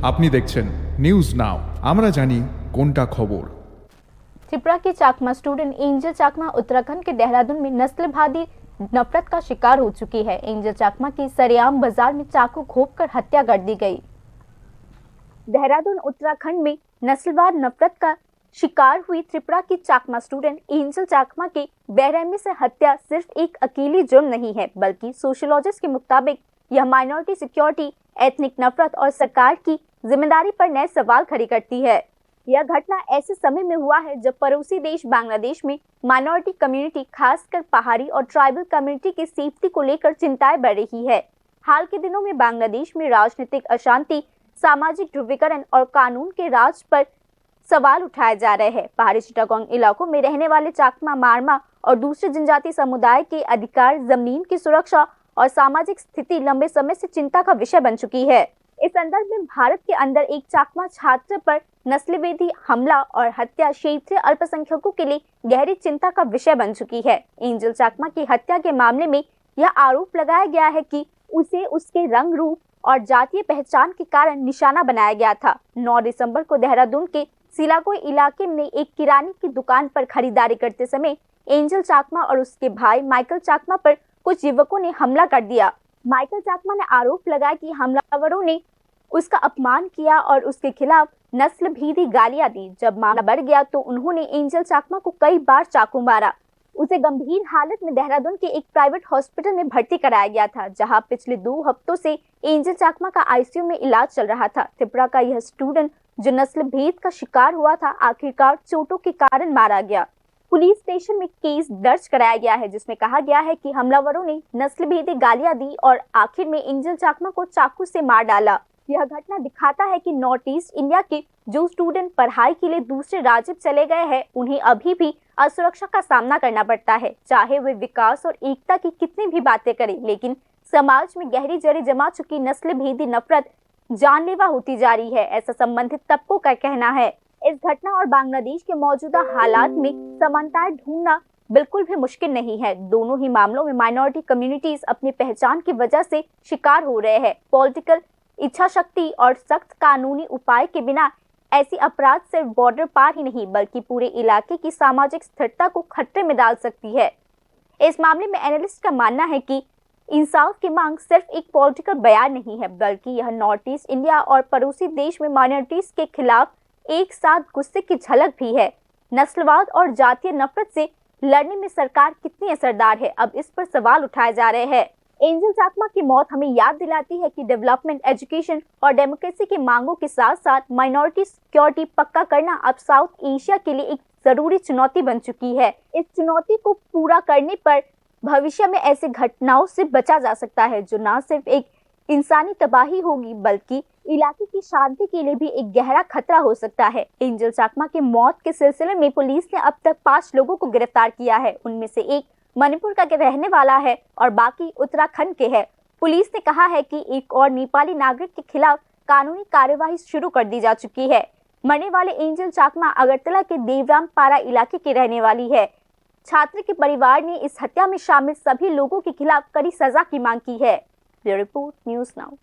আপনি দেখছেন news now, আমরা জানি কোনটা খবর। त्रिपुरा की चाकमा स्टूडेंट एंजल चाकमा उत्तराखंड के देहरादून में नस्लवादी नफरत का शिकार हो चुकी है। एंजल चाकमा की सरेआम बाजार में चाकू घोंपकर हत्या कर दी गई। देहरादून उत्तराखंड में नस्लवाद नफरत का शिकार हुई त्रिपुरा की चाकमा स्टूडेंट एंजल चाकमा की बेरहमी से हत्या सिर्फ एक अकेली जुर्म नहीं है, बल्कि सोशियोलॉजिस्ट के मुताबिक यह माइनॉरिटी सिक्योरिटी, एथनिक नफरत और सरकार की जिम्मेदारी पर नए सवाल खड़े करती है। यह घटना ऐसे समय में हुआ है जब पड़ोसी देश बांग्लादेश में माइनॉरिटी कम्युनिटी, खासकर पहाड़ी और ट्राइबल कम्युनिटी की सेफ्टी को लेकर चिंताएं बढ़ रही है। हाल के दिनों में बांग्लादेश में राजनीतिक अशांति, सामाजिक ध्रुवीकरण और कानून के राज पर सवाल उठाए जा रहे हैं। पहाड़ी चिटागोंग इलाकों में रहने वाले चाकमा, मारमा और दूसरे जनजाति समुदाय के अधिकार, जमीन की सुरक्षा और सामाजिक स्थिति लंबे समय से चिंता का विषय बन चुकी है। इस संदर्भ में भारत के अंदर एक चाकमा छात्र पर नस्लभेदी हमला और हत्या क्षेत्रीय अल्पसंख्यकों के लिए गहरी चिंता का विषय बन चुकी है। एंजल चाकमा की हत्या के मामले में यह आरोप लगाया गया है कि उसे उसके रंग, रूप और जातीय पहचान के कारण निशाना बनाया गया था। 9 दिसंबर को देहरादून के सिलाकोई इलाके में एक किराने की दुकान पर खरीदारी करते समय एंजल चाकमा और उसके भाई माइकल चाकमा पर कुछ युवकों ने हमला कर दिया। माइकल चाकमा ने आरोप लगाया कि हमलावरों ने उसका अपमान किया और उसके खिलाफ नस्लभेदी गालियां दी। जब मामला बढ़ गया तो उन्होंने एंजल चाकमा को कई बार चाकू मारा। उसे गंभीर हालत में देहरादून के एक प्राइवेट हॉस्पिटल में भर्ती कराया गया था, जहां पिछले 2 हफ्तों से एंजल चाकमा का आईसीयू में इलाज चल रहा था। त्रिपुरा का यह स्टूडेंट जो नस्लभेद का शिकार हुआ था, आखिरकार चोटों के कारण मारा गया। पुलिस स्टेशन में केस दर्ज कराया गया है, जिसमें कहा गया है कि हमलावरों ने नस्लभेदी गालियां दी और आखिर में एंजल चाकमा को चाकू से मार डाला। यह घटना दिखाता है कि नॉर्थ ईस्ट इंडिया के जो स्टूडेंट पढ़ाई के लिए दूसरे राज्य चले गए हैं, उन्हें अभी भी असुरक्षा का सामना करना पड़ता है। चाहे वे विकास और एकता की कितनी भी बातें करें, लेकिन समाज में गहरी जड़ें जमा चुकी नस्लभेदी नफरत जानलेवा होती जा रही है, ऐसा संबंधित तबकों का कहना है। इस घटना और बांग्लादेश के मौजूदा हालात में समानताएं ढूंढना बिल्कुल भी मुश्किल नहीं है। दोनों ही मामलों में माइनॉरिटी कम्युनिटीज अपनी पहचान की वजह से शिकार हो रहे हैं। पॉलिटिकल इच्छा शक्ति और सख्त कानूनी उपाय के बिना ऐसी अपराध सिर्फ बॉर्डर पार ही नहीं, बल्कि पूरे इलाके की सामाजिक स्थिरता को खतरे में डाल सकती है। इस मामले में एनालिस्ट का मानना है कि इंसाफ की मांग सिर्फ एक पॉलिटिकल बयान नहीं है, बल्कि यह नॉर्थ ईस्ट इंडिया और पड़ोसी देश में माइनॉरिटीज के खिलाफ एक साथ गुस्से की झलक भी है। नस्लवाद और जातीय नफरत से लड़ने में सरकार कितनी असरदार है, अब इस पर सवाल उठाए जा रहे हैं। एंजल चाकमा की मौत हमें याद दिलाती है कि डेवलपमेंट, एजुकेशन और डेमोक्रेसी की मांगों के साथ साथ माइनॉरिटी सिक्योरिटी पक्का करना अब साउथ एशिया के लिए एक जरूरी चुनौती बन चुकी है। इस चुनौती को पूरा करने पर भविष्य में ऐसे घटनाओं से बचा जा सकता है, जो न सिर्फ एक इंसानी तबाही होगी, बल्कि इलाके की शांति के लिए भी एक गहरा खतरा हो सकता है। एंजल चाकमा की मौत के सिलसिले में पुलिस ने अब तक 5 लोगों को गिरफ्तार किया है। उनमें से एक मणिपुर का रहने वाला है और बाकी उत्तराखंड के हैं। पुलिस ने कहा है कि एक और नेपाली नागरिक के खिलाफ कानूनी कार्यवाही शुरू कर दी जा चुकी है। मरने वाले एंजल चाकमा अगरतला के देवराम पारा इलाके की रहने वाली है। छात्र के परिवार ने इस हत्या में शामिल सभी लोगों के खिलाफ कड़ी सजा की मांग की है। Bureau report, news now.